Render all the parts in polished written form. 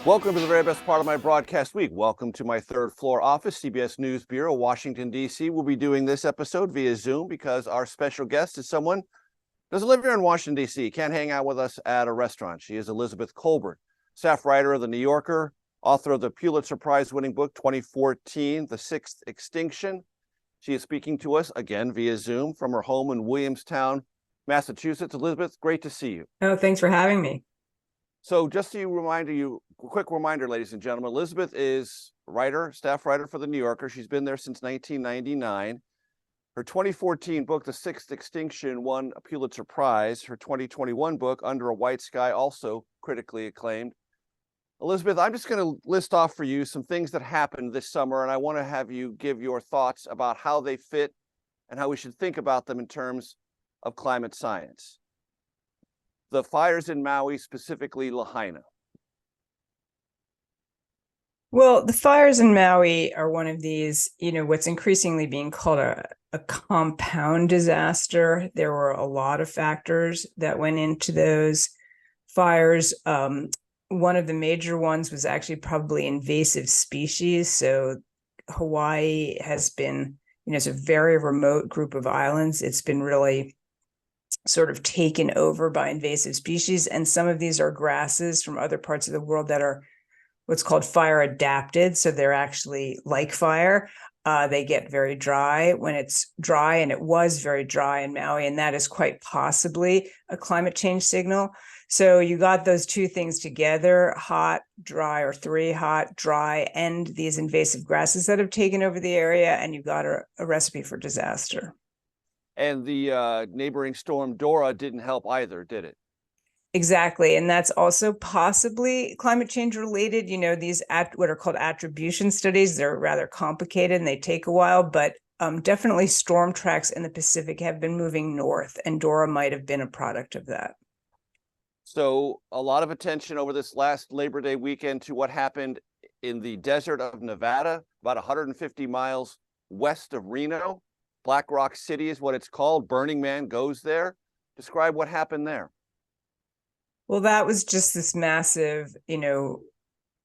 Welcome to the very best part of my broadcast week. Welcome to my third floor office, CBS News Bureau, Washington, D.C. We'll be doing this episode via Zoom because our special guest is someone who doesn't live here in Washington, D.C., can't hang out with us at a restaurant. She is Elizabeth Kolbert, staff writer of The New Yorker, author of the Pulitzer Prize winning book 2014, The Sixth Extinction. She is speaking to us again via Zoom from her home in Williamstown, Massachusetts. Elizabeth, great to see you. Oh, thanks for having me. So just to quick reminder, ladies and gentlemen, Elizabeth is staff writer for The New Yorker. She's been there since 1999. Her 2014 book, The Sixth Extinction, won a Pulitzer Prize. Her 2021 book, Under a White Sky, also critically acclaimed. Elizabeth, I'm just going to list off for you some things that happened this summer, and I want to have you give your thoughts about how they fit and how we should think about them in terms of climate science. The fires in Maui, specifically Lahaina. Well, the fires in Maui are one of these, what's increasingly being called a compound disaster. There were a lot of factors that went into those fires. One of the major ones was actually probably invasive species. So Hawaii has been, it's a very remote group of islands. It's been really sort of taken over by invasive species. And some of these are grasses from other parts of the world that are what's called fire adapted. So they're actually like fire. They get very dry when it's dry, and it was very dry in Maui, and that is quite possibly a climate change signal. So you got those two things together, hot, dry, or three, hot, dry, and these invasive grasses that have taken over the area, and you got a recipe for disaster. And the neighboring storm Dora didn't help either, did it? Exactly. And that's also possibly climate change related. These what are called attribution studies, they're rather complicated and they take a while, but definitely storm tracks in the Pacific have been moving north, and Dora might have been a product of that. So a lot of attention over this last Labor Day weekend to what happened in the desert of Nevada, about 150 miles west of Reno. Black Rock City is what it's called. Burning Man goes there. Describe what happened there. Well, that was just this massive,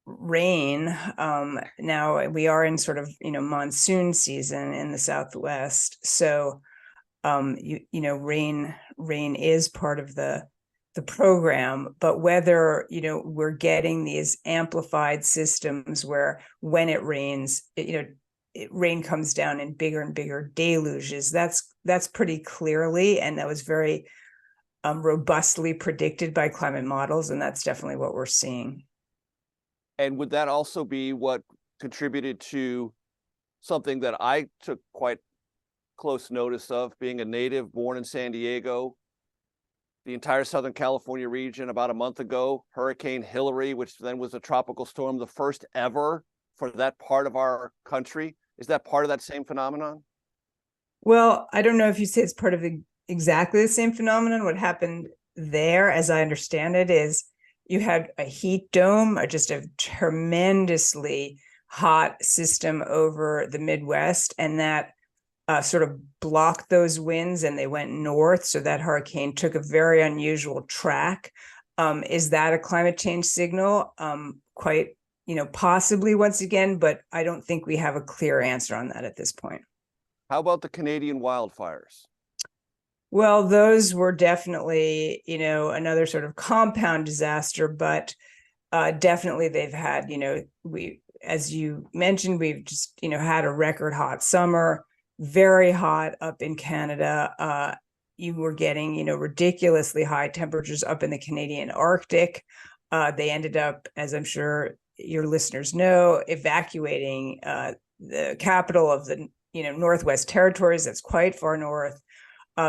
rain. Now we are in sort of, monsoon season in the Southwest. So, rain is part of the program, but whether, we're getting these amplified systems where when it rains, rain comes down in bigger and bigger deluges. That's pretty clearly, and that was very robustly predicted by climate models, and that's definitely what we're seeing. And would that also be what contributed to something that I took quite close notice of, being a native born in San Diego, the entire Southern California region about a month ago, Hurricane Hillary, which then was a tropical storm, the first ever for that part of our country. Is that part of that same phenomenon? Well, I don't know if you say it's part of exactly the same phenomenon. What happened there, as I understand it, is you had a heat dome, or just a tremendously hot system over the Midwest, and that sort of blocked those winds and they went north. So that hurricane took a very unusual track. Is that a climate change signal? Quite, possibly once again, but I don't think we have a clear answer on that at this point. How about the Canadian wildfires? Well, those were definitely, another sort of compound disaster, but definitely they've had, as you mentioned, we've just, had a record hot summer, very hot up in Canada. You were getting, ridiculously high temperatures up in the Canadian Arctic. They ended up, as I'm sure your listeners know, evacuating the capital of the, Northwest Territories. That's quite far north,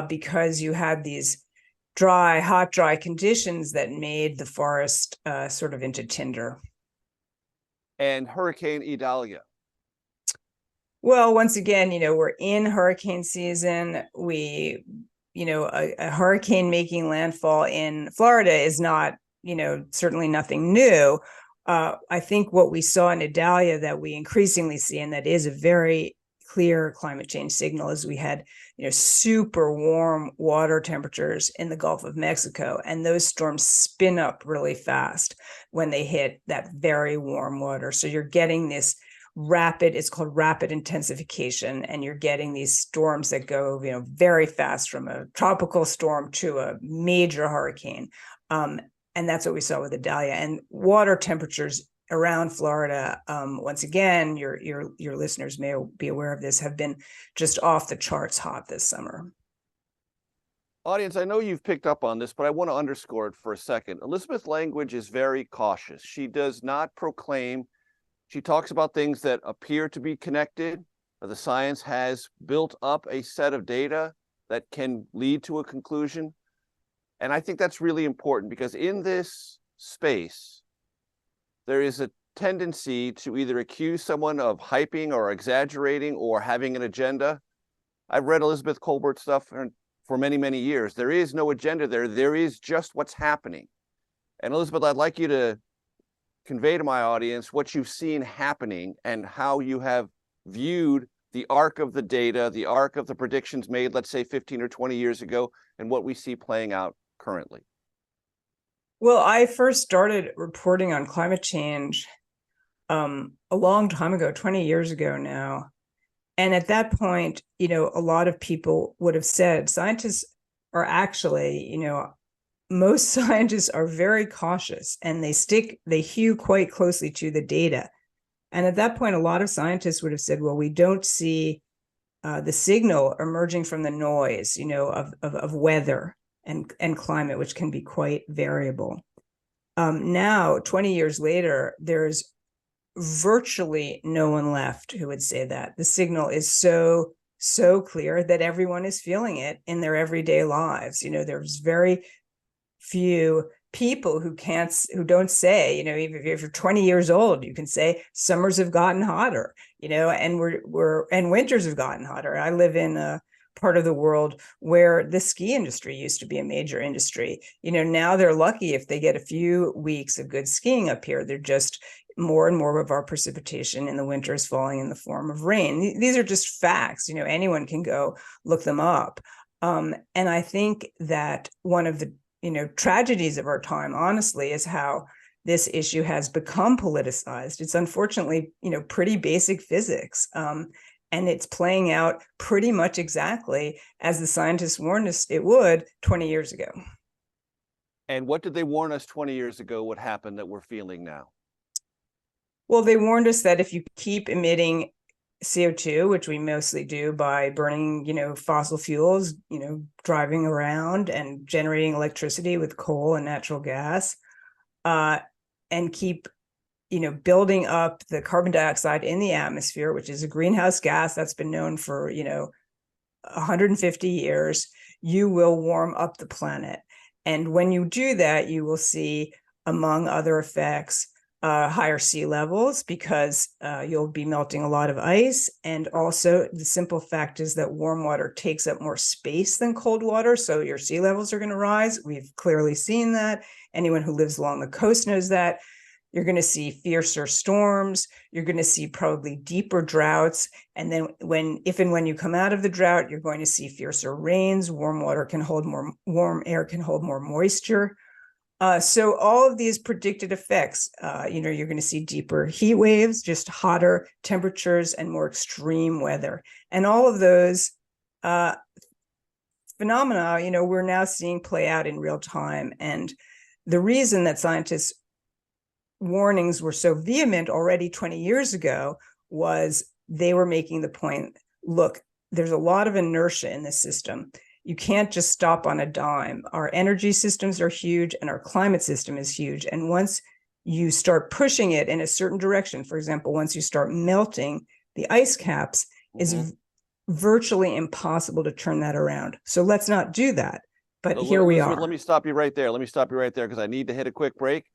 because you had these hot, dry conditions that made the forest sort of into tinder. And Hurricane Idalia. Well, once again, we're in hurricane season. A hurricane making landfall in Florida is not, certainly nothing new. I think what we saw in Idalia that we increasingly see, and that is a very clear climate change signal is we had, super warm water temperatures in the Gulf of Mexico, and those storms spin up really fast when they hit that very warm water. So you're getting this it's called rapid intensification, and you're getting these storms that go, very fast from a tropical storm to a major hurricane. And that's what we saw with Idalia. And water temperatures around Florida, once again, your listeners may be aware of this, have been just off the charts hot this summer. Audience, I know you've picked up on this, but I want to underscore it for a second. Elizabeth's language is very cautious. She does not proclaim. She talks about things that appear to be connected. The science has built up a set of data that can lead to a conclusion. And I think that's really important, because in this space, there is a tendency to either accuse someone of hyping or exaggerating or having an agenda. I've read Elizabeth Kolbert stuff for many, many years. There is no agenda there. There is just what's happening. And Elizabeth, I'd like you to convey to my audience what you've seen happening and how you have viewed the arc of the data, the arc of the predictions made, let's say 15 or 20 years ago, and what we see playing out currently. Well, I first started reporting on climate change a long time ago, 20 years ago now. And at that point, a lot of people would have said scientists are actually, most scientists are very cautious, and they hew quite closely to the data. And at that point, a lot of scientists would have said, well, we don't see the signal emerging from the noise, of weather and climate, which can be quite variable. Now, 20 years later, there's virtually no one left who would say that. The signal is so clear that everyone is feeling it in their everyday lives. There's very few people who don't say, even if you're 20 years old, you can say summers have gotten hotter, and and winters have gotten hotter. I live in a part of the world where the ski industry used to be a major industry. Now they're lucky if they get a few weeks of good skiing up here. They're just more and more of our precipitation in the winter is falling in the form of rain. These are just facts. Anyone can go look them up. And I think that one of the tragedies of our time, honestly, is how this issue has become politicized. It's unfortunately, pretty basic physics. And it's playing out pretty much exactly as the scientists warned us it would 20 years ago. And what did they warn us 20 years ago would happen that we're feeling now? Well, they warned us that if you keep emitting CO2, which we mostly do by burning, fossil fuels, driving around and generating electricity with coal and natural gas, and keep, building up the carbon dioxide in the atmosphere, which is a greenhouse gas that's been known for, 150 years, you will warm up the planet. And when you do that, you will see, among other effects, higher sea levels, because you'll be melting a lot of ice. And also the simple fact is that warm water takes up more space than cold water. So your sea levels are going to rise. We've clearly seen that. Anyone who lives along the coast knows that. You're going to see fiercer storms. You're going to see probably deeper droughts. And then if and when you come out of the drought, you're going to see fiercer rains. Warm air can hold more moisture. So all of these predicted effects, you're going to see deeper heat waves, just hotter temperatures and more extreme weather. And all of those phenomena, we're now seeing play out in real time. And the reason that scientists' warnings were so vehement already 20 years ago was they were making the point, look, there's a lot of inertia in this system. You can't just stop on a dime. Our energy systems are huge and our climate system is huge. And once you start pushing it in a certain direction, for example, once you start melting the ice caps, is virtually impossible to turn that around. So let's not do that. But here we are. Let me stop you right there. Because I need to hit a quick break.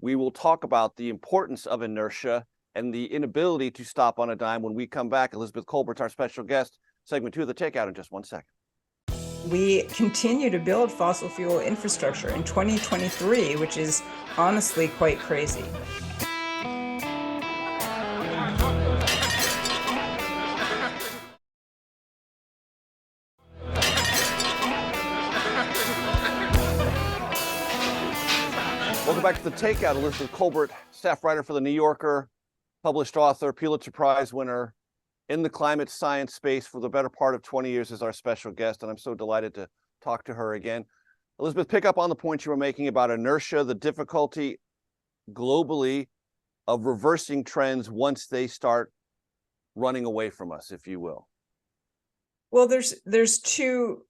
We will talk about the importance of inertia and the inability to stop on a dime when we come back. Elizabeth Kolbert's our special guest. Segment 2 of the Takeout in just 1 second. We continue to build fossil fuel infrastructure in 2023, which is honestly quite crazy. back to the Takeout. Elizabeth Kolbert, staff writer for The New Yorker, published author, Pulitzer Prize winner in the climate science space for the better part of 20 years is our special guest, and I'm so delighted to talk to her again. Elizabeth, pick up on the point you were making about inertia, the difficulty globally of reversing trends once they start running away from us, if you will. Well, there's two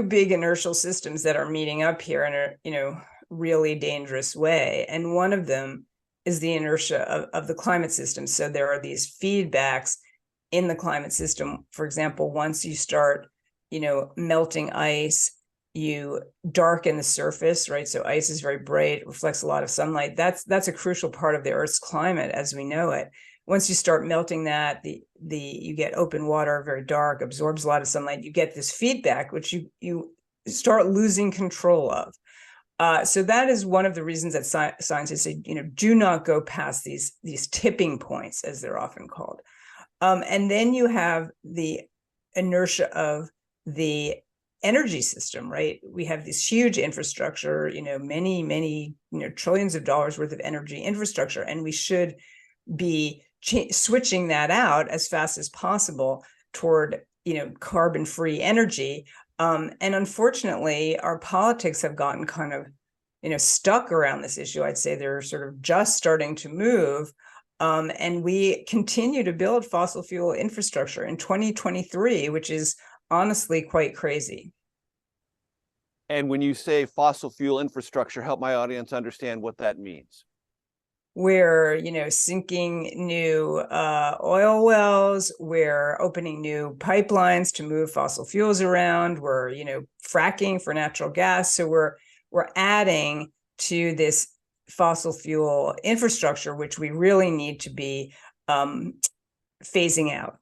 big inertial systems that are meeting up here in a really dangerous way, and one of them is the inertia of the climate system. So there are these feedbacks in the climate system. For example, once you start melting ice, you darken the surface, right? So ice is very bright, reflects a lot of sunlight. That's a crucial part of the Earth's climate as we know it. Once you start melting that, you get open water, very dark, absorbs a lot of sunlight. You get this feedback, which you start losing control of. So that is one of the reasons that scientists say, do not go past these tipping points, as they're often called. And then you have the inertia of the energy system, right? We have this huge infrastructure, many trillions of dollars worth of energy infrastructure, and we should be switching that out as fast as possible toward carbon-free energy. And unfortunately, our politics have gotten kind of stuck around this issue. I'd say they're sort of just starting to move. And we continue to build fossil fuel infrastructure in 2023, which is honestly quite crazy. And when you say fossil fuel infrastructure, help my audience understand what that means. We're, sinking new oil wells. We're opening new pipelines to move fossil fuels around. We're, fracking for natural gas. So we're adding to this fossil fuel infrastructure, which we really need to be phasing out.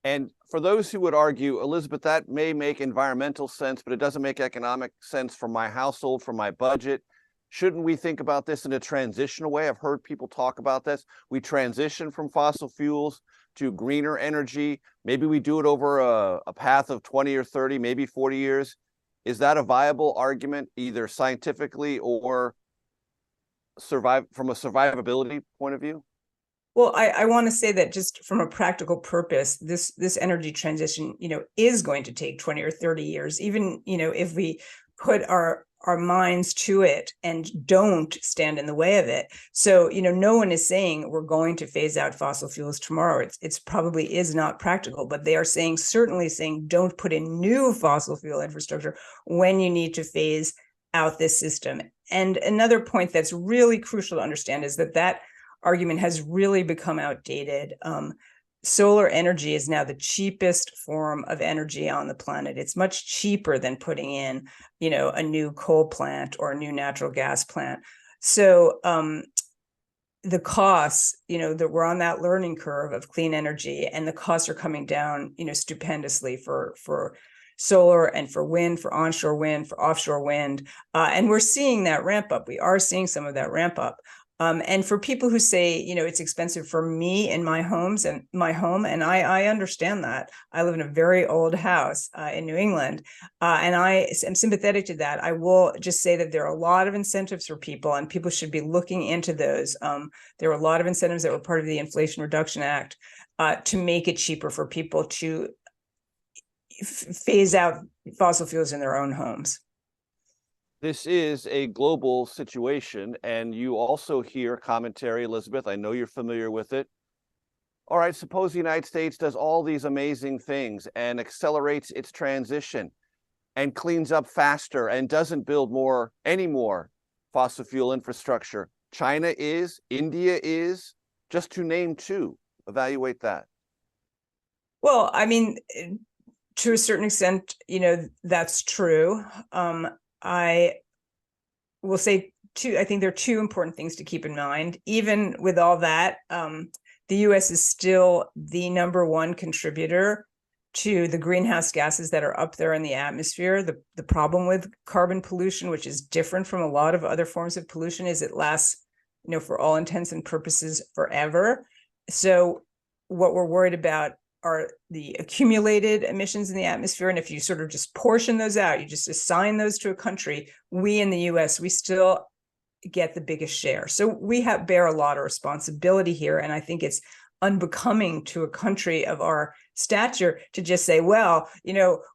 And for those who would argue, Elizabeth, that may make environmental sense, but it doesn't make economic sense for my household, for my budget. Shouldn't we think about this in a transitional way? I've heard people talk about this. We transition from fossil fuels to greener energy. Maybe we do it over a path of 20 or 30, maybe 40 years. Is that a viable argument, either scientifically or from a survivability point of view? Well, I want to say that just from a practical purpose, this energy transition, is going to take 20 or 30 years, even, if we put our minds to it and don't stand in the way of it. So, no one is saying we're going to phase out fossil fuels tomorrow. It's probably is not practical, but they are certainly saying don't put in new fossil fuel infrastructure when you need to phase out this system. And another point that's really crucial to understand is that argument has really become outdated. Solar energy is now the cheapest form of energy on the planet. It's much cheaper than putting in, a new coal plant or a new natural gas plant. So the costs, that we're on that learning curve of clean energy, and the costs are coming down, stupendously for solar and for wind, for onshore wind, for offshore wind. And we're seeing that ramp up. We are seeing some of that ramp up. And for people who say, it's expensive for me in my home, and I understand that. I live in a very old house in New England, and I am sympathetic to that. I will just say that there are a lot of incentives for people, and people should be looking into those. There were a lot of incentives that were part of the Inflation Reduction Act to make it cheaper for people to phase out fossil fuels in their own homes. This is a global situation, and you also hear commentary, Elizabeth. I know you're familiar with it. All right, suppose the United States does all these amazing things and accelerates its transition and cleans up faster and doesn't build any more fossil fuel infrastructure. China is, India is, just to name two. Evaluate that. Well, I mean, to a certain extent, that's true. I will say I think there are two important things to keep in mind. Even with all that, the US is still the number one contributor to the greenhouse gases that are up there in the atmosphere. The problem with carbon pollution, which is different from a lot of other forms of pollution, is it lasts, for all intents and purposes, forever. So what we're worried about are the accumulated emissions in the atmosphere. And if you sort of just portion those out, you just assign those to a country, we in the US, we still get the biggest share. So we bear a lot of responsibility here. And I think it's unbecoming to a country of our stature to just say, well,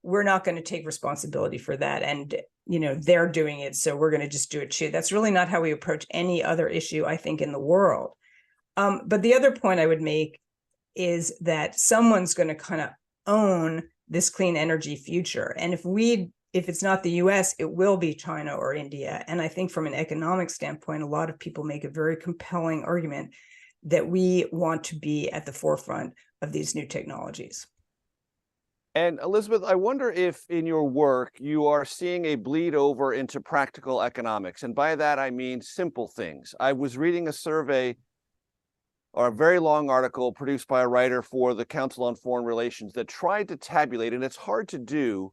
we're not going to take responsibility for that. And, they're doing it, so we're going to just do it too. That's really not how we approach any other issue, I think, in the world. But the other point I would make is that someone's going to kind of own this clean energy future. And if it's not the US, it will be China or India. And I think from an economic standpoint, a lot of people make a very compelling argument that we want to be at the forefront of these new technologies. And Elizabeth, I wonder if in your work you are seeing a bleed over into practical economics. And by that, I mean simple things. I was reading a survey or a very long article produced by a writer for the Council on Foreign Relations that tried to tabulate, and it's hard to do,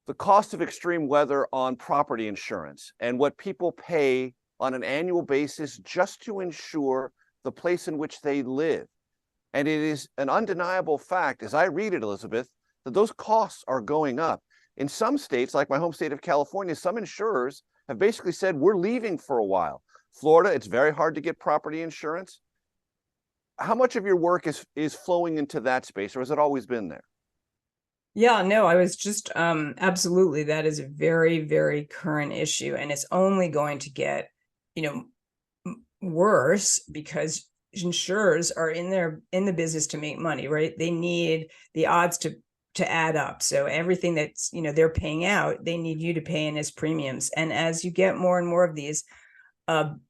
the cost of extreme weather on property insurance and what people pay on an annual basis just to insure the place in which they live. And it is an undeniable fact, as I read it, Elizabeth, that those costs are going up. In some states, like my home state of California, some insurers have basically said, we're leaving for a while. Florida, it's very hard to get property insurance. How much of your work is flowing into that space, or has it always been there? Yeah, no, I was just absolutely. That is a very, very current issue, and it's only going to get, worse because insurers are in the business to make money, right? They need the odds to add up. So everything that's they're paying out, they need you to pay in as premiums. And as you get more and more of these,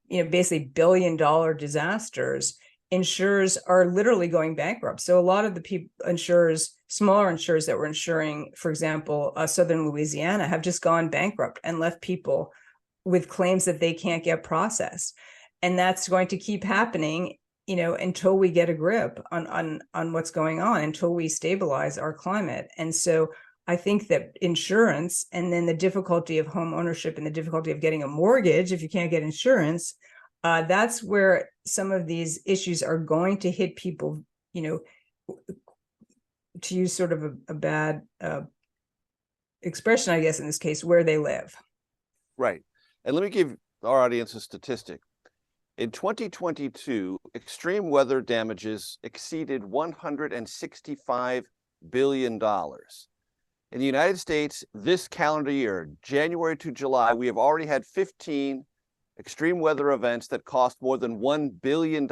basically billion-dollar disasters, insurers are literally going bankrupt. So a lot of the smaller insurers that were insuring, for example, Southern Louisiana, have just gone bankrupt and left people with claims that they can't get processed. And that's going to keep happening, until we get a grip on what's going on, until we stabilize our climate. And so I think that insurance, and then the difficulty of home ownership and the difficulty of getting a mortgage if you can't get insurance, that's where some of these issues are going to hit people, to use sort of a bad expression, I guess, in this case, where they live. Right. And let me give our audience a statistic. In 2022, extreme weather damages exceeded $165 billion. In the United States, this calendar year, January to July, we have already had 15 extreme weather events that cost more than $1 billion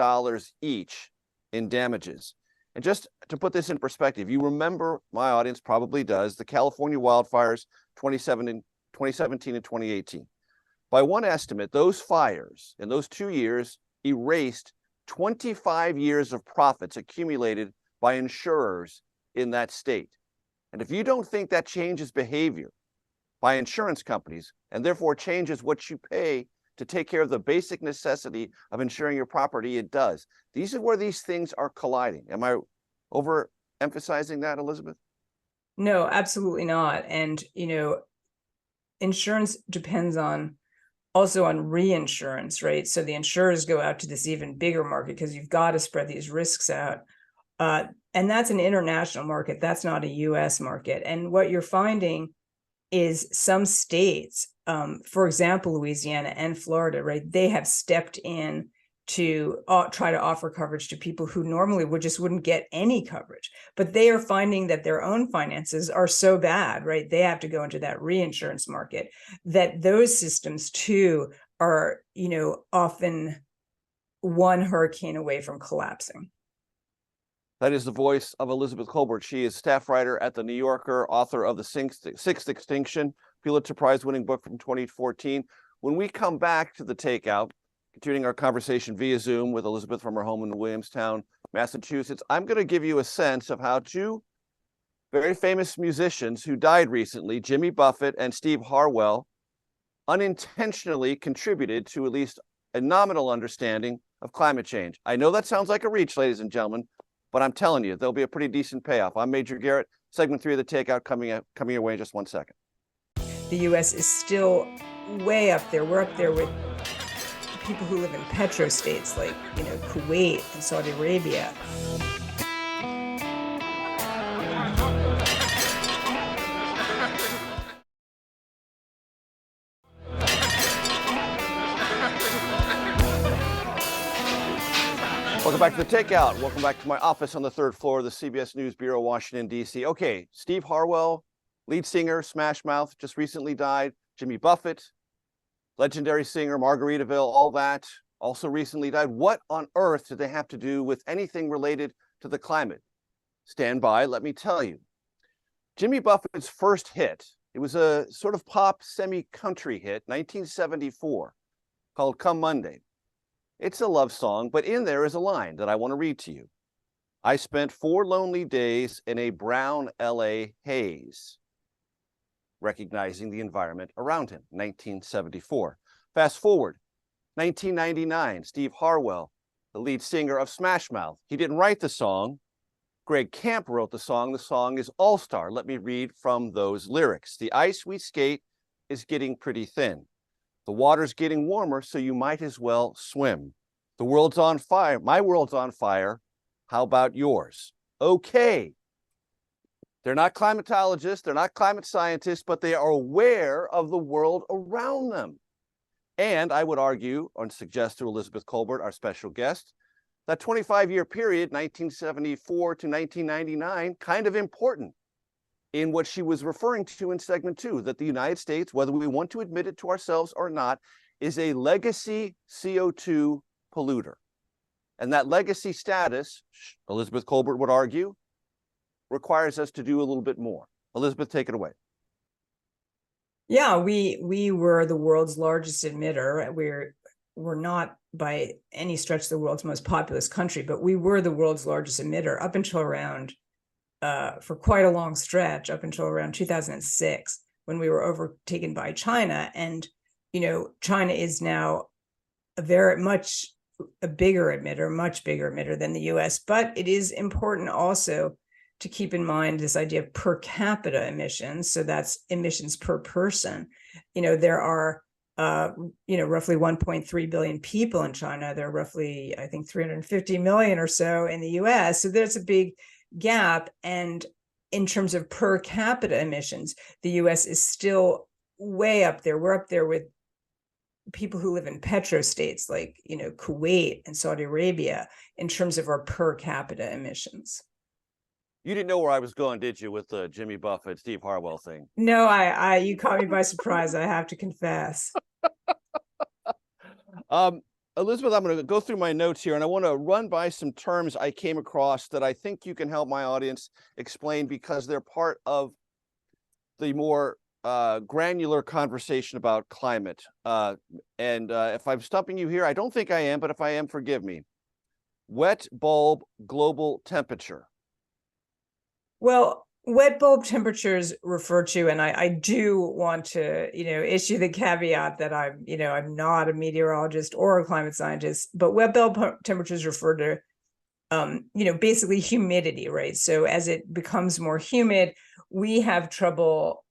each in damages. And just to put this in perspective, you remember, my audience probably does, the California wildfires 2017 and 2018. By one estimate, those fires in those 2 years erased 25 years of profits accumulated by insurers in that state. And if you don't think that changes behavior by insurance companies, and therefore changes what you pay to take care of the basic necessity of insuring your property, it does. These are where these things are colliding. Am I overemphasizing that, Elizabeth? No, absolutely not. And, insurance depends also on reinsurance, right? So the insurers go out to this even bigger market because you've got to spread these risks out. And that's an international market. That's not a US market. And what you're finding is some states, for example, Louisiana and Florida, right? They have stepped in to try to offer coverage to people who normally wouldn't get any coverage, but they are finding that their own finances are so bad, right? They have to go into that reinsurance market, that those systems too are, often one hurricane away from collapsing. That is the voice of Elizabeth Kolbert. She is staff writer at The New Yorker, author of the Sixth Extinction, Pulitzer Prize winning book from 2014. When we come back to the Takeout, continuing our conversation via Zoom with Elizabeth from her home in Williamstown, Massachusetts, I'm going to give you a sense of how two very famous musicians who died recently, Jimmy Buffett and Steve Harwell, unintentionally contributed to at least a nominal understanding of climate change. I know that sounds like a reach, ladies and gentlemen, but I'm telling you, there'll be a pretty decent payoff. I'm Major Garrett, segment 3 of the Takeout coming your way in just 1 second. The U.S. is still way up there. We're up there with people who live in petrostates like, Kuwait and Saudi Arabia. All Welcome back to the Takeout. Welcome back to my office on the third floor of the CBS News Bureau, Washington, D.C. Okay, Steve Harwell, lead singer, Smash Mouth, just recently died. Jimmy Buffett, legendary singer, Margaritaville, all that, also recently died. What on earth do they have to do with anything related to the climate? Stand by, let me tell you. Jimmy Buffett's first hit, it was a sort of pop semi-country hit, 1974, called Come Monday. It's a love song, but in there is a line that I want to read to you. I spent 4 lonely days in a brown LA haze, recognizing the environment around him, 1974. Fast forward, 1999, Steve Harwell, the lead singer of Smash Mouth. He didn't write the song. Greg Camp wrote the song. The song is All-Star. Let me read from those lyrics. The ice we skate is getting pretty thin. The water's getting warmer, so you might as well swim. The world's on fire. My world's on fire. How about yours? Okay. They're not climatologists, they're not climate scientists, but they are aware of the world around them. And I would argue, or suggest to Elizabeth Kolbert, our special guest, that 25-year period, 1974 to 1999, kind of important in what she was referring to in segment 2, that the United States, whether we want to admit it to ourselves or not, is a legacy CO2 polluter. And that legacy status, Elizabeth Kolbert would argue, requires us to do a little bit more. Elizabeth, take it away. Yeah, we were the world's largest emitter. We're not by any stretch the world's most populous country, but we were the world's largest emitter up until around for quite a long stretch, up until around 2006, when we were overtaken by China. And, China is now much bigger emitter than the US. But it is important also to keep in mind this idea of per capita emissions. So that's emissions per person. There are, roughly 1.3 billion people in China. There are roughly, I think, 350 million or so in the US. So there's a big gap. And in terms of per capita emissions, the US is still way up there. We're up there with people who live in petrostates like, Kuwait and Saudi Arabia in terms of our per capita emissions. You didn't know where I was going, did you, with the Jimmy Buffett, Steve Harwell thing? No, you caught me by surprise, I have to confess. Elizabeth, I'm going to go through my notes here, and I want to run by some terms I came across that I think you can help my audience explain, because they're part of the more granular conversation about climate. If I'm stumping you here, I don't think I am, but if I am, forgive me. Wet bulb global temperature. Well, wet bulb temperatures refer to, and I do want to, issue the caveat that I'm not a meteorologist or a climate scientist, but wet bulb temperatures refer to, basically humidity, right? So as it becomes more humid, we have trouble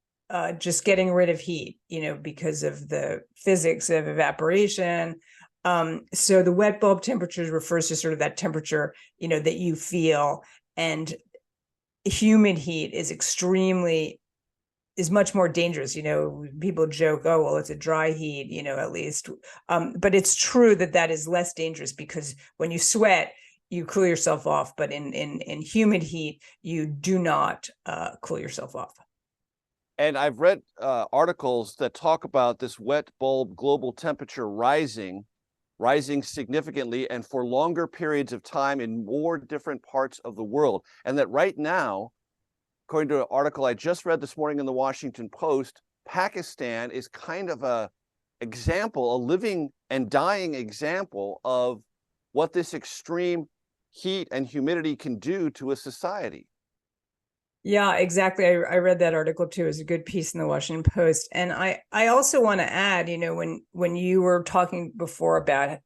just getting rid of heat, because of the physics of evaporation. So the wet bulb temperatures refers to sort of that temperature, that you feel. And humid heat is much more dangerous. People joke, oh, well, it's a dry heat, at least. But it's true that is less dangerous, because when you sweat, you cool yourself off. But in humid heat, you do not cool yourself off. And I've read articles that talk about this wet bulb global temperature rising significantly and for longer periods of time in more different parts of the world. And that right now, according to an article I just read this morning in the Washington Post, Pakistan is kind of a living and dying example of what this extreme heat and humidity can do to a society. Yeah, exactly. I read that article too. It was a good piece in the Washington Post. And I also want to add, when you were talking before about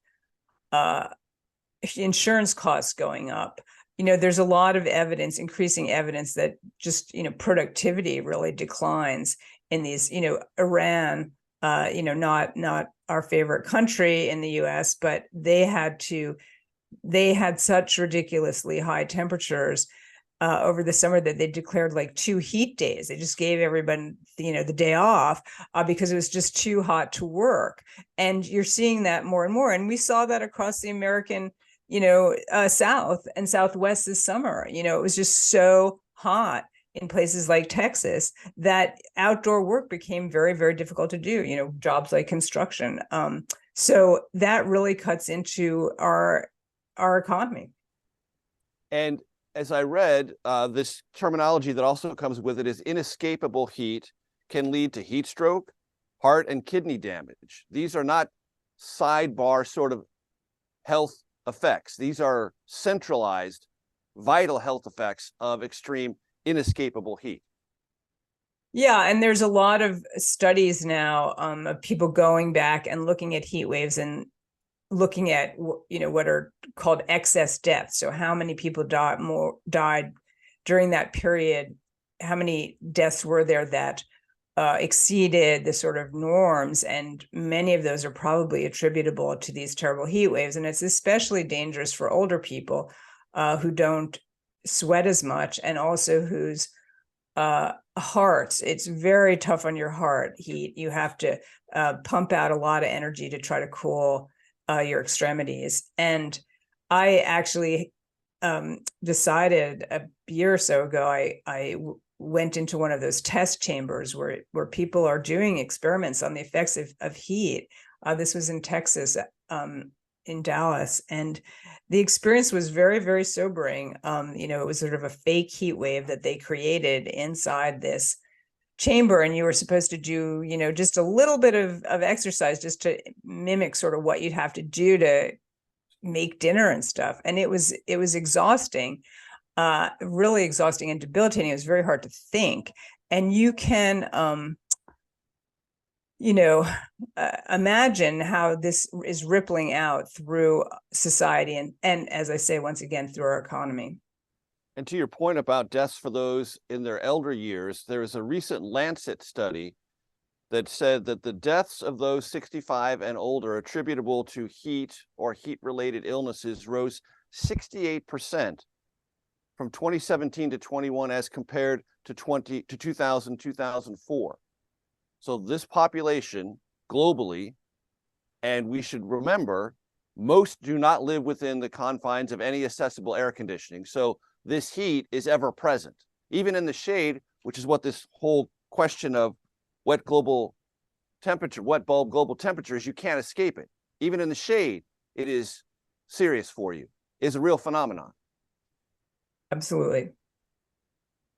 insurance costs going up, there's a lot of increasing evidence that just, productivity really declines in these, Iran, not our favorite country in the US, but they had such ridiculously high temperatures over the summer that they declared like 2 heat days. They just gave everybody, the day off because it was just too hot to work. And you're seeing that more and more. And we saw that across the American, south and southwest this summer. It was just so hot in places like Texas that outdoor work became very, very difficult to do, jobs like construction. So that really cuts into our economy. And as I read, this terminology that also comes with it is inescapable heat can lead to heat stroke, heart and kidney damage. These are not sidebar sort of health effects. These are centralized, vital health effects of extreme inescapable heat. Yeah, and there's a lot of studies now of people going back and looking at heat waves and looking at what are called excess deaths. So how many people died during that period? How many deaths were there that exceeded the sort of norms? And many of those are probably attributable to these terrible heat waves. And it's especially dangerous for older people who don't sweat as much, and also whose hearts, it's very tough on your heart heat. You have to pump out a lot of energy to try to cool your extremities. And I actually decided a year or so ago, I went into one of those test chambers where people are doing experiments on the effects of heat. This was in Texas, in Dallas, and the experience was very, very sobering. It was sort of a fake heat wave that they created inside this chamber, and you were supposed to do, just a little bit of exercise just to mimic sort of what you'd have to do to make dinner and stuff. And it was exhausting, really exhausting and debilitating. It was very hard to think. And you can, imagine how this is rippling out through society and as I say, once again, through our economy. And to your point about deaths for those in their elder years, there is a recent Lancet study that said that the deaths of those 65 and older attributable to heat or heat-related illnesses rose 68% from 2017 to 21 as compared to 2000, 2004. So this population globally, and we should remember, most do not live within the confines of any accessible air conditioning. So this heat is ever present, even in the shade, which is what this whole question of what global temperature is, you can't escape it. Even in the shade, it is serious for you, is a real phenomenon. Absolutely.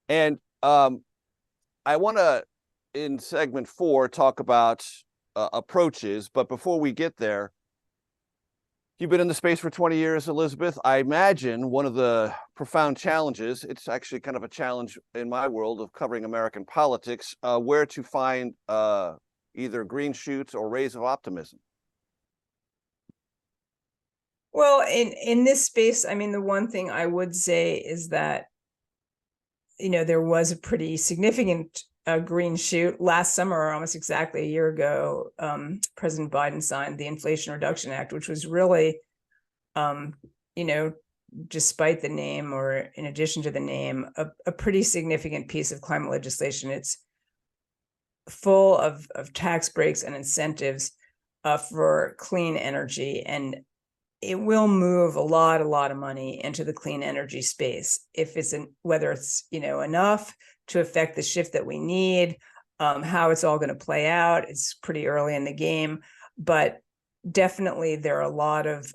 And I want to, in segment 4, talk about approaches, but before we get there, you've been in the space for 20 years, Elizabeth. I imagine one of the profound challenges, it's actually kind of a challenge in my world of covering American politics, where to find either green shoots or rays of optimism. Well, in this space, I mean, the one thing I would say is that, there was a pretty significant green shoot last summer, almost exactly a year ago. President Biden signed the Inflation Reduction Act, which was really, despite the name, or in addition to the name, a pretty significant piece of climate legislation. It's full of tax breaks and incentives for clean energy, and it will move a lot of money into the clean energy space. If it's whether it's enough to affect the shift that we need, how it's all going to play out, it's pretty early in the game, but definitely there's a lot of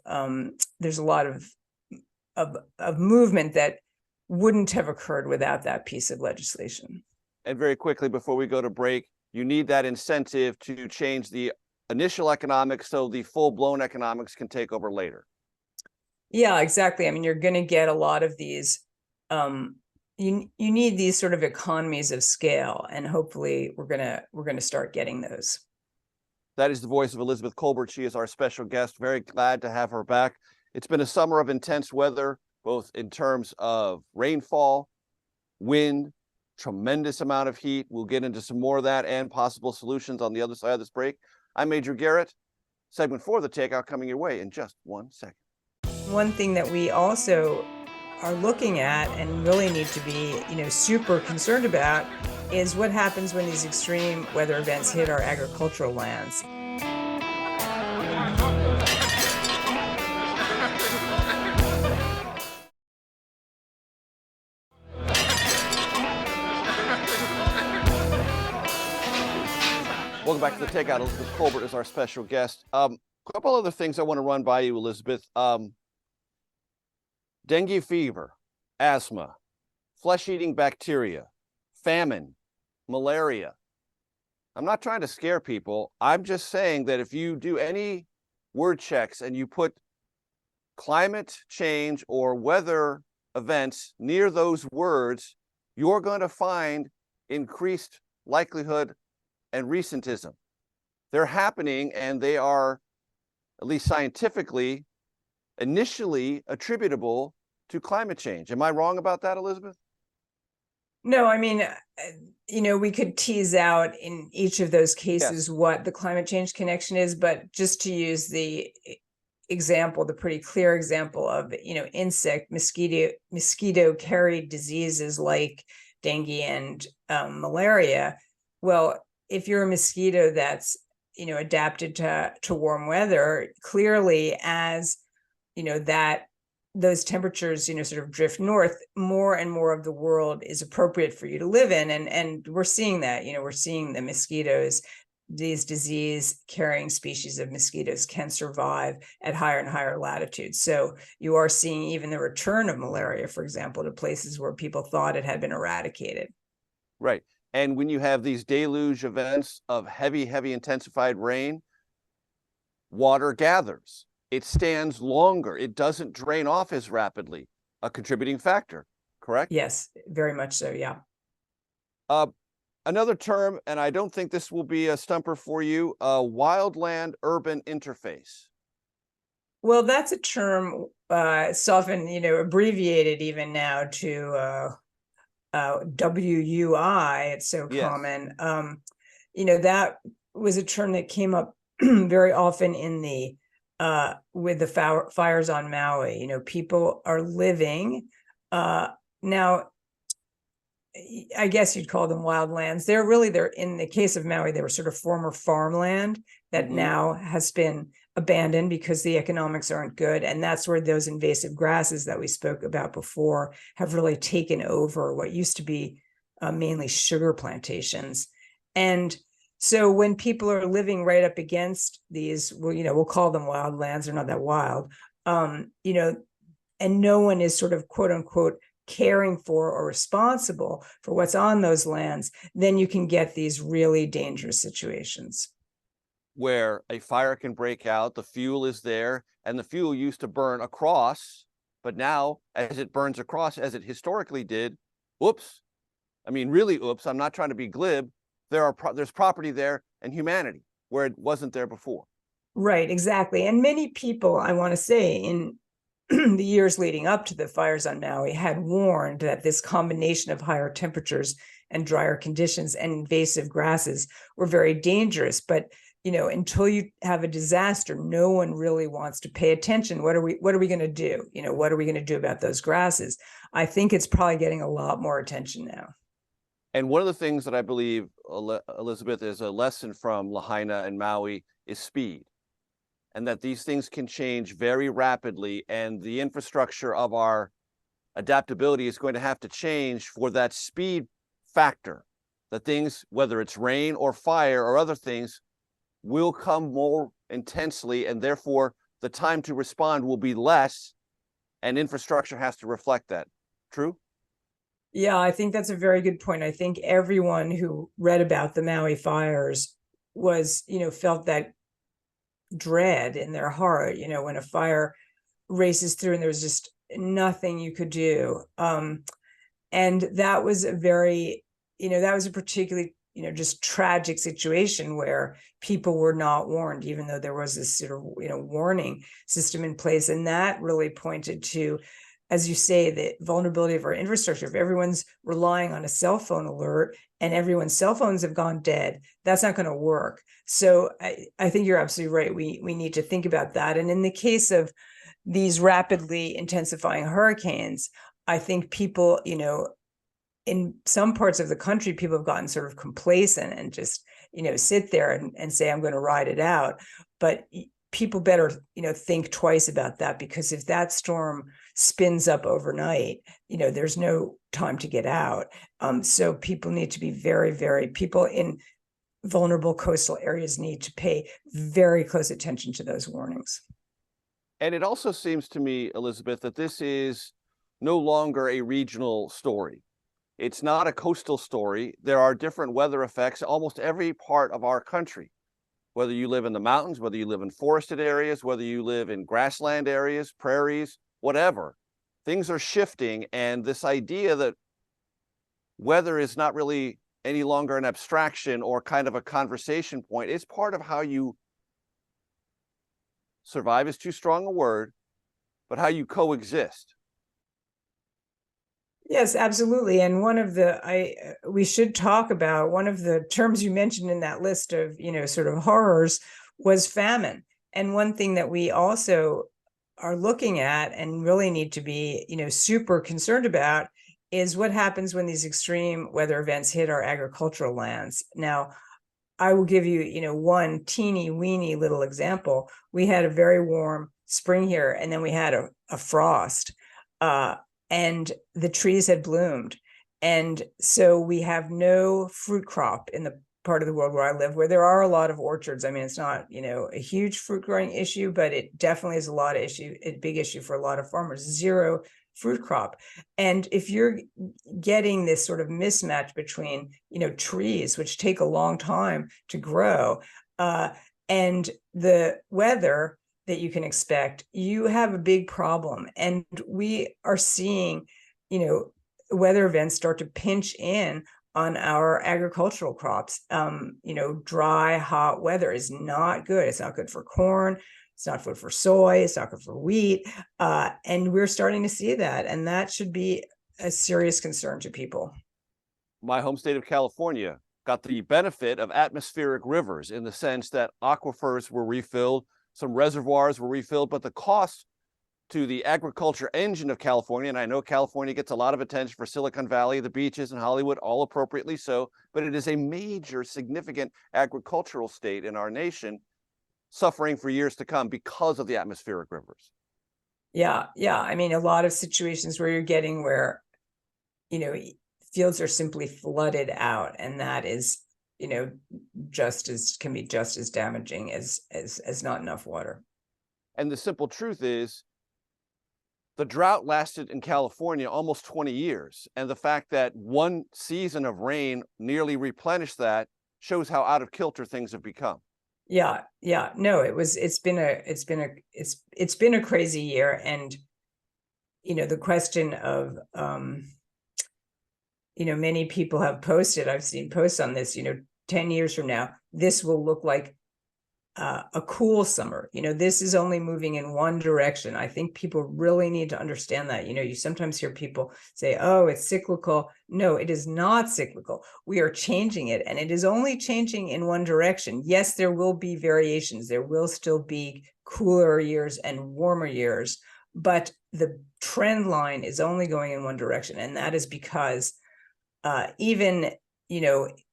movement that wouldn't have occurred without that piece of legislation. And very quickly before we go to break, you need that incentive to change the initial economics so the full-blown economics can take over later. Yeah, exactly. I mean, you're going to get a lot of these, you need these sort of economies of scale, and hopefully we're going to start getting those. That is the voice of Elizabeth Kolbert. She is our special guest. Very glad to have her back. It's been a summer of intense weather, both in terms of rainfall, wind, tremendous amount of heat. We'll get into some more of that and possible solutions on the other side of this break. I'm Major Garrett. Segment 4 of The Takeout coming your way in just 1 second. One thing that we also are looking at and really need to be, super concerned about is what happens when these extreme weather events hit our agricultural lands. Welcome back to the Takeout. Elizabeth Kolbert is our special guest. Couple other things I want to run by you, Elizabeth. Dengue fever, asthma, flesh-eating bacteria, famine, malaria. I'm not trying to scare people. I'm just saying that if you do any word checks and you put climate change or weather events near those words, you're going to find increased likelihood and recentism. They're happening, and they are, at least scientifically, initially attributable to climate change. Am I wrong about that, Elizabeth? No, I mean, we could tease out in each of those cases what the climate change connection is, but just to use the example, the pretty clear example of, mosquito carried diseases like dengue and malaria. Well, if you're a mosquito that's, adapted to warm weather, clearly as, that those temperatures, sort of drift north, more and more of the world is appropriate for you to live in. And we're seeing that, we're seeing the mosquitoes, these disease carrying species of mosquitoes can survive at higher and higher latitudes. So you are seeing even the return of malaria, for example, to places where people thought it had been eradicated. Right. And when you have these deluge events of heavy intensified rain, water gathers. It stands longer. It doesn't drain off as rapidly, a contributing factor, correct? Yes, very much so, yeah. Another term, and I don't think this will be a stumper for you, wildland urban interface. Well, that's a term, it's often, abbreviated even now to WUI. It's so common. That was a term that came up very often in the with the fires on Maui. People are living now. I guess you'd call them wildlands. They're in the case of Maui, they were sort of former farmland that now has been abandoned because the economics aren't good. And that's where those invasive grasses that we spoke about before have really taken over what used to be mainly sugar plantations. And so when people are living right up against these, we'll call them wildlands, they're not that wild, and no one is sort of quote unquote caring for or responsible for what's on those lands, then you can get these really dangerous situations. Where a fire can break out, the fuel is there, and the fuel used to burn across, but now as it burns across, as it historically did, oops, I mean, really, oops, I'm not trying to be glib, there's property there and humanity where it wasn't there before. Right, exactly. And many people, I want to say, in the years leading up to the fires on Maui had warned that this combination of higher temperatures and drier conditions and invasive grasses were very dangerous. But, until you have a disaster, no one really wants to pay attention. What are we going to do? What are we going to do about those grasses? I think it's probably getting a lot more attention now. And one of the things that I believe, Elizabeth, is a lesson from Lahaina and Maui is speed. And that these things can change very rapidly, and the infrastructure of our adaptability is going to have to change for that speed factor. That things, whether it's rain or fire or other things, will come more intensely, and therefore the time to respond will be less, and infrastructure has to reflect that. True? Yeah, I think that's a very good point. I think everyone who read about the Maui fires was, felt that dread in their heart, when a fire races through and there's just nothing you could do. And that was a very, that was a particularly, just tragic situation where people were not warned, even though there was this sort of, warning system in place. And that really pointed to, as you say, the vulnerability of our infrastructure. If everyone's relying on a cell phone alert and everyone's cell phones have gone dead, that's not going to work. So I think you're absolutely right. We need to think about that. And in the case of these rapidly intensifying hurricanes, I think people, in some parts of the country, people have gotten sort of complacent and just, sit there and say, I'm going to ride it out. But people better, think twice about that, because if that storm spins up overnight, there's no time to get out. So people need to be very, very, people in vulnerable coastal areas need to pay very close attention to those warnings. And it also seems to me, Elizabeth, that this is no longer a regional story. It's not a coastal story. There are different weather effects almost every part of our country, whether you live in the mountains, whether you live in forested areas, whether you live in grassland areas, prairies, whatever. Things are shifting, and this idea that weather is not really any longer an abstraction or kind of a conversation point. It's part of how you survive is too strong a word, but how you coexist. Yes, absolutely. And one of we should talk about one of the terms you mentioned in that list of, sort of horrors was famine. And one thing that we also are looking at and really need to be, super concerned about is what happens when these extreme weather events hit our agricultural lands. Now, I will give you, one teeny weeny little example. We had a very warm spring here, and then we had a frost. And the trees had bloomed. And so we have no fruit crop in the part of the world where I live, where there are a lot of orchards. I mean, it's not, a huge fruit growing issue, but it definitely is a big issue for a lot of farmers. Zero fruit crop. And if you're getting this sort of mismatch between, trees, which take a long time to grow, and the weather that you can expect, you have a big problem. And we are seeing, weather events start to pinch in on our agricultural crops. Dry, hot weather is not good. It's not good for corn. It's not good for soy. It's not good for wheat. And we're starting to see that. And that should be a serious concern to people. My home state of California got the benefit of atmospheric rivers in the sense that aquifers were refilled, some reservoirs were refilled, but the cost to the agriculture engine of California, and I know California gets a lot of attention for Silicon Valley, the beaches, and Hollywood, all appropriately so, but it is a major, significant agricultural state in our nation, suffering for years to come because of the atmospheric rivers. Yeah. I mean, a lot of situations where you're getting where, fields are simply flooded out, and that is, can be just as damaging as not enough water. And the simple truth is, the drought lasted in California almost 20 years. And the fact that one season of rain nearly replenished that shows how out of kilter things have become. Yeah. No, it's been a crazy year. And, the question of, many people have posted, I've seen posts on this, 10 years from now, this will look like a cool summer. This is only moving in one direction. I think people really need to understand that. You sometimes hear people say, oh, it's cyclical. No, it is not cyclical. We are changing it, and it is only changing in one direction. Yes, there will be variations. There will still be cooler years and warmer years, but the trend line is only going in one direction. And that is because even,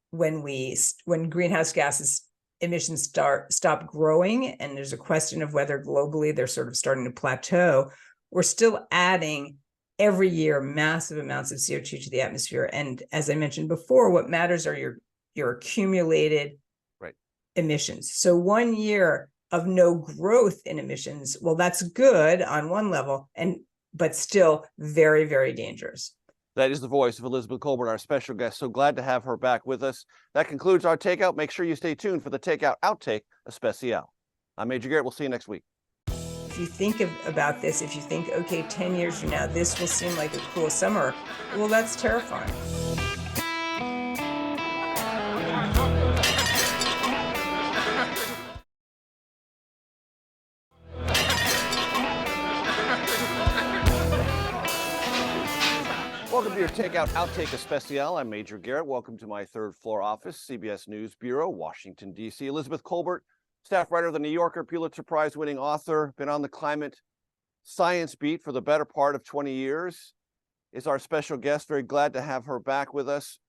when greenhouse gases emissions stop growing, and there's a question of whether globally they're sort of starting to plateau, we're still adding every year massive amounts of CO2 to the atmosphere. And as I mentioned before, what matters are your accumulated emissions. So 1 year of no growth in emissions, well, that's good on one level, but still very, very dangerous. That is the voice of Elizabeth Kolbert, our special guest. So glad to have her back with us. That concludes our Takeout. Make sure you stay tuned for the Takeout Outtake Especial. I'm Major Garrett. We'll see you next week. If you think about this, if you think, okay, 10 years from now, this will seem like a cool summer, well, that's terrifying. Welcome to your Takeout Outtake Especial. I'm Major Garrett. Welcome to my third floor office, CBS News Bureau, Washington, D.C. Elizabeth Kolbert, staff writer of The New Yorker, Pulitzer Prize winning author, been on the climate science beat for the better part of 20 years, is our special guest. Very glad to have her back with us.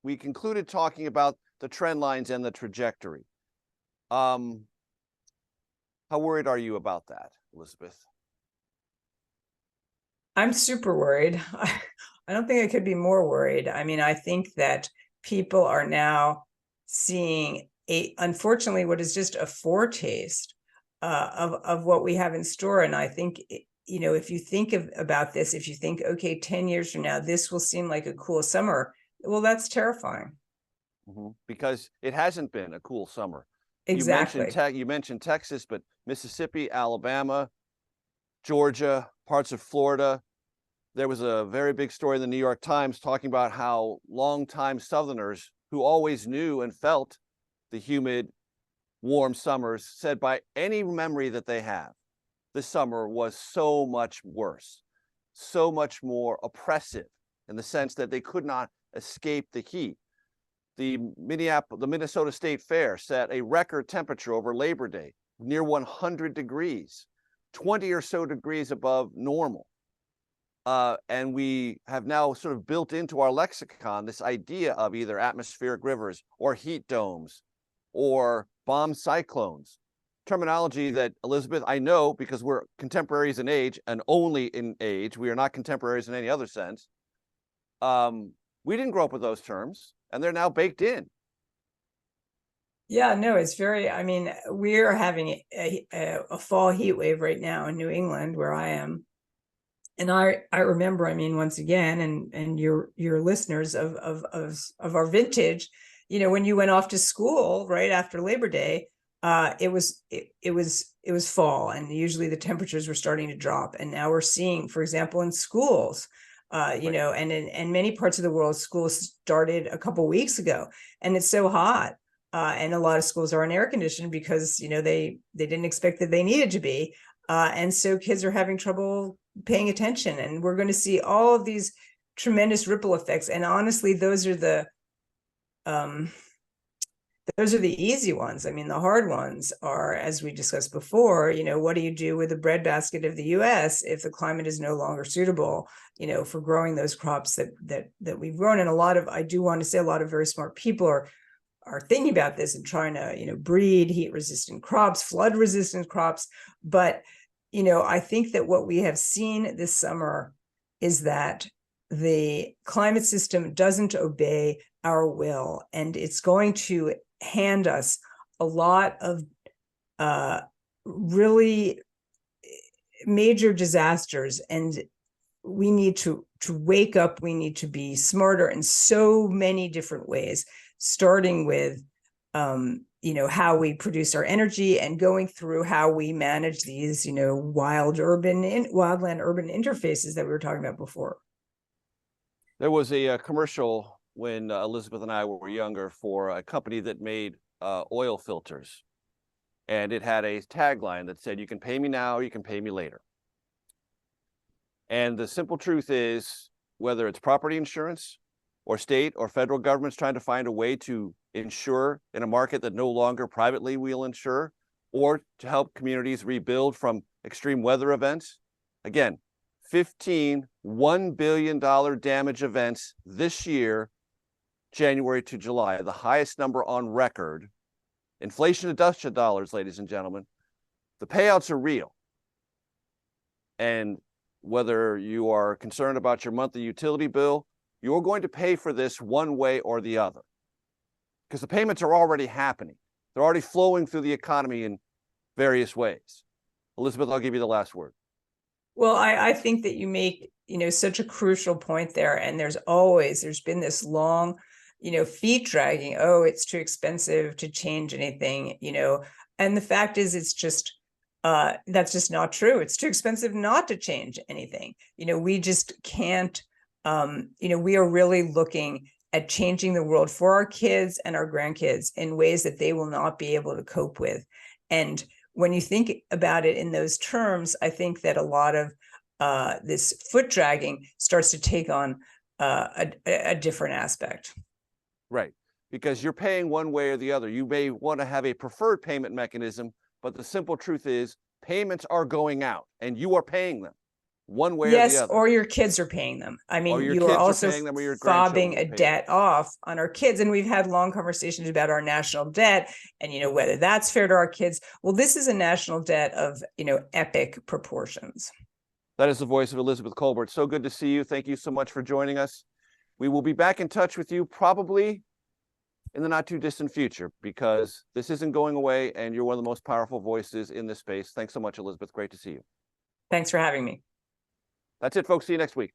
We concluded talking about the trend lines and the trajectory. How worried are you about that, Elizabeth? I'm super worried. I don't think I could be more worried. I mean, I think that people are now seeing unfortunately, what is just a foretaste of what we have in store. And I think, if you think about this, if you think, okay, 10 years from now, this will seem like a cool summer. Well, that's terrifying. Because it hasn't been a cool summer. Exactly. You mentioned Texas, but Mississippi, Alabama, Georgia, parts of Florida. There was a very big story in the New York Times talking about how longtime Southerners who always knew and felt the humid, warm summers said by any memory that they have, this summer was so much worse, so much more oppressive in the sense that they could not escape the heat. The Minnesota State Fair set a record temperature over Labor Day, near 100 degrees, 20 or so degrees above normal. And we have now sort of built into our lexicon this idea of either atmospheric rivers or heat domes or bomb cyclones, terminology that, Elizabeth, I know because we're contemporaries in age and only in age. We are not contemporaries in any other sense. We didn't grow up with those terms, and they're now baked in. Yeah, no, it's very, I mean, we're having a fall heat wave right now in New England, where I am. And I remember, I mean, once again, and your listeners of our vintage, when you went off to school right after Labor Day, it was fall, and usually the temperatures were starting to drop. And now we're seeing, for example, in schools, and in many parts of the world, schools started a couple of weeks ago, and it's so hot. And a lot of schools are on air conditioned because, they didn't expect that they needed to be. And so kids are having trouble paying attention, and we're going to see all of these tremendous ripple effects. And honestly, those are the easy ones. I mean, the hard ones are, as we discussed before, what do you do with the breadbasket of the US if the climate is no longer suitable, for growing those crops that we've grown? And I do want to say a lot of very smart people are thinking about this and trying to, breed heat resistant crops, flood resistant crops. But, I think that what we have seen this summer is that the climate system doesn't obey our will, and it's going to hand us a lot of really major disasters. And we need to wake up. We need to be smarter in so many different ways, starting with how we produce our energy, and going through how we manage these wildland urban interfaces that we were talking about before. There was a commercial when Elizabeth and I were younger for a company that made oil filters, and it had a tagline that said, "You can pay me now, you can pay me later." And the simple truth is, whether it's property insurance or state or federal governments trying to find a way to insure in a market that no longer privately will insure, or to help communities rebuild from extreme weather events. Again, 15 $1 billion damage events this year, January to July, the highest number on record. Inflation-adjusted dollars, ladies and gentlemen. The payouts are real. And whether you are concerned about your monthly utility bill, you're going to pay for this one way or the other, because the payments are already happening. They're already flowing through the economy in various ways. Elizabeth, I'll give you the last word. Well, I think that you make, such a crucial point there. And there's been this long, feet dragging. Oh, it's too expensive to change anything, and the fact is, it's just, that's just not true. It's too expensive not to change anything. We just can't, we are really looking at changing the world for our kids and our grandkids in ways that they will not be able to cope with. And when you think about it in those terms, I think that a lot of this foot dragging starts to take on a different aspect. Right, because you're paying one way or the other. You may want to have a preferred payment mechanism, but the simple truth is payments are going out and you are paying them one way or the other. Yes, or your kids are paying them. I mean, you are also fobbing a debt off on our kids. And we've had long conversations about our national debt and, whether that's fair to our kids. Well, this is a national debt of, epic proportions. That is the voice of Elizabeth Kolbert. So good to see you. Thank you so much for joining us. We will be back in touch with you probably in the not too distant future, because this isn't going away and you're one of the most powerful voices in this space. Thanks so much, Elizabeth. Great to see you. Thanks for having me. That's it, folks. See you next week.